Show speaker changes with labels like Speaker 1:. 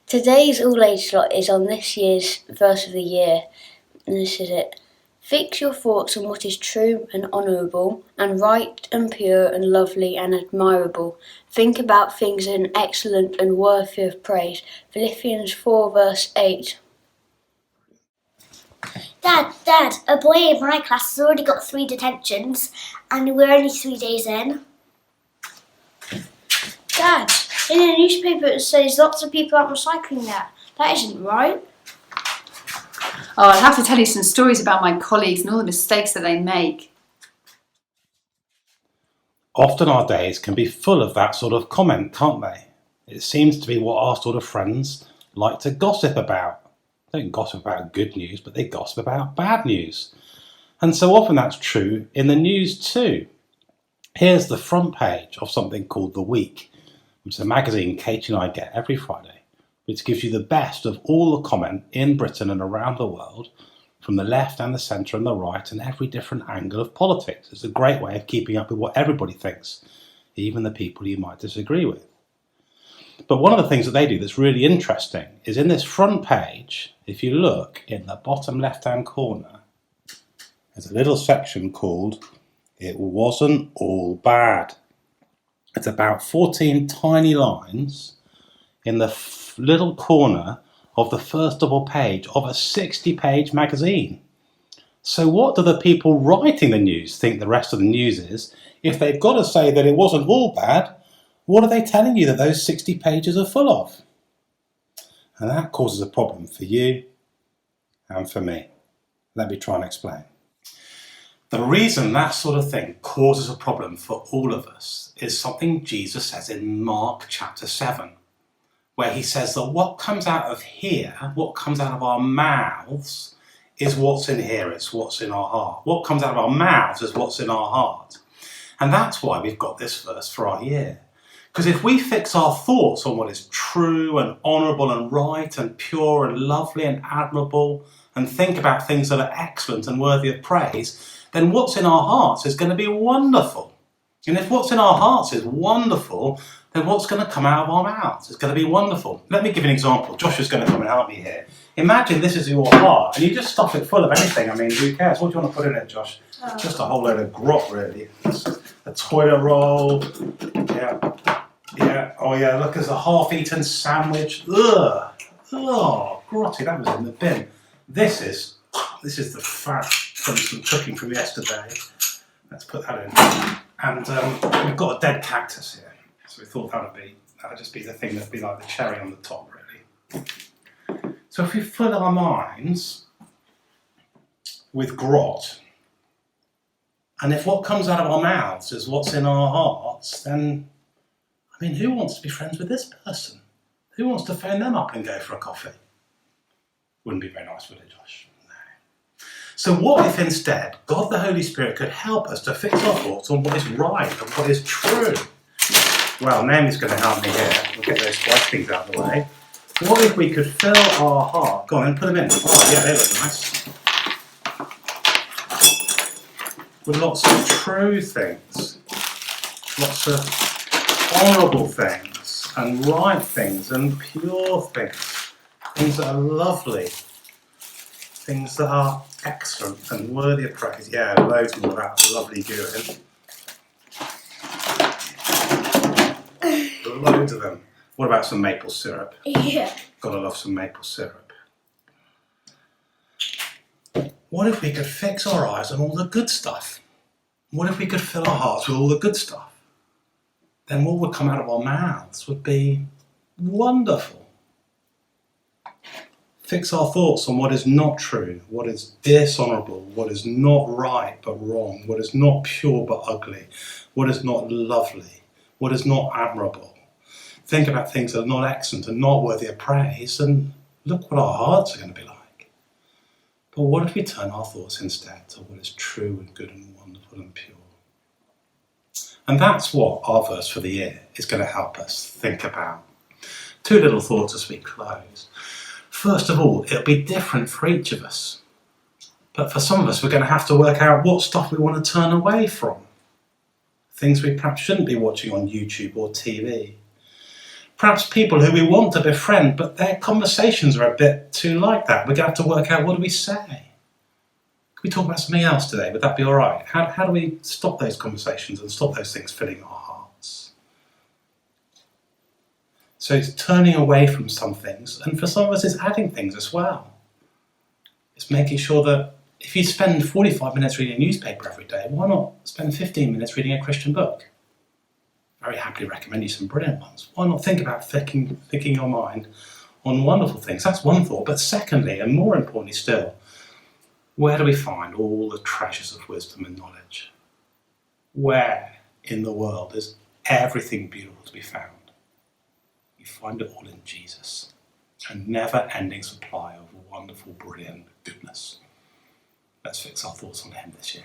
Speaker 1: Today's all-age slot is on this year's verse of the year, and this is it. Fix your thoughts on what is true and honourable, and right and pure and lovely and admirable. Think about things that are excellent and worthy of praise. Philippians 4 verse 8.
Speaker 2: Dad, a boy in my class has already got 3 detentions and we're only 3 days in.
Speaker 3: Dad, in the newspaper it says lots of people aren't recycling that. That isn't right.
Speaker 4: Oh, I'll have to tell you some stories about my colleagues and all the mistakes that they make.
Speaker 5: Often our days can be full of that sort of comment, can't they? It seems to be what our sort of friends like to gossip about. They don't gossip about good news, but they gossip about bad news. And so often that's true in the news too. Here's the front page of something called The Week, which is a magazine Katie and I get every Friday, which gives you the best of all the comment in Britain and around the world, from the left and the centre and the right, and every different angle of politics. It's a great way of keeping up with what everybody thinks, even the people you might disagree with. But one of the things that they do that's really interesting is in this front page, if you look in the bottom left-hand corner, there's a little section called "It Wasn't All Bad." It's about 14 tiny lines in the little corner of the first double page of a 60-page magazine. So what do the people writing the news think the rest of the news is? If they've got to say that it wasn't all bad, what are they telling you that those 60 pages are full of? And that causes a problem for you and for me. Let me try and explain. The reason that sort of thing causes a problem for all of us is something Jesus says in Mark chapter 7, where he says that what comes out of here, what comes out of our mouths, is what's in here, it's what's in our heart. What comes out of our mouths is what's in our heart. And that's why we've got this verse for our year. Because if we fix our thoughts on what is true and honourable and right and pure and lovely and admirable, and think about things that are excellent and worthy of praise, then what's in our hearts is going to be wonderful. And if what's in our hearts is wonderful, then what's going to come out of our mouths is going to be wonderful. Let me give you an example. Josh is going to come and help me here. Imagine this is your heart, and you just stuff it full of anything. I mean, who cares? What do you want to put in it, Josh? Just a whole load of grot, really. A toilet roll. Yeah. Oh, yeah. Look, there's a half-eaten sandwich. Ugh. Oh, grotty. That was in the bin. This is the fat from some cooking from yesterday. Let's put that in. And we've got a dead cactus here. So we thought that would just be the thing that'd be like the cherry on the top, really. So if we fill our minds with grot, and if what comes out of our mouths is what's in our hearts, then, I mean, who wants to be friends with this person? Who wants to phone them up and go for a coffee? Wouldn't be very nice, would it, Josh? No. So what if instead God the Holy Spirit could help us to fix our thoughts on what is right and what is true? Well, Naomi's going to help me here. We'll get those spice things out of the way. What if we could fill our heart? Go on and put them in. Oh, yeah, they look nice. With lots of true things, lots of honourable things, and right things, and pure things, things that are lovely, things that are excellent and worthy of praise. Yeah, loads more of that lovely goo in. Loads of them. What about some maple syrup?
Speaker 2: Yeah.
Speaker 5: Gotta love some maple syrup. What if we could fix our eyes on all the good stuff? What if we could fill our hearts with all the good stuff? Then what would come out of our mouths would be wonderful. Fix our thoughts on what is not true, what is dishonourable, what is not right but wrong, what is not pure but ugly, what is not lovely, what is not admirable. Think about things that are not excellent and not worthy of praise, and look what our hearts are going to be like. But what if we turn our thoughts instead to what is true and good and wonderful and pure? And that's what our verse for the year is going to help us think about. 2 little thoughts as we close. First of all, it'll be different for each of us. But for some of us, we're going to have to work out what stuff we want to turn away from. Things we perhaps shouldn't be watching on YouTube or TV. Perhaps people who we want to befriend, but their conversations are a bit too like that. We're going to have to work out, what do we say? Can we talk about something else today? Would that be all right? How do we stop those conversations and stop those things filling our hearts? So it's turning away from some things, and for some of us it's adding things as well. It's making sure that if you spend 45 minutes reading a newspaper every day, why not spend 15 minutes reading a Christian book? Very happily recommend you some brilliant ones. Why not think about thinking your mind on wonderful things? That's one thought. But secondly, and more importantly still, where do we find all the treasures of wisdom and knowledge? Where in the world is everything beautiful to be found? You find it all in Jesus. A never-ending supply of wonderful, brilliant goodness. Let's fix our thoughts on him this year.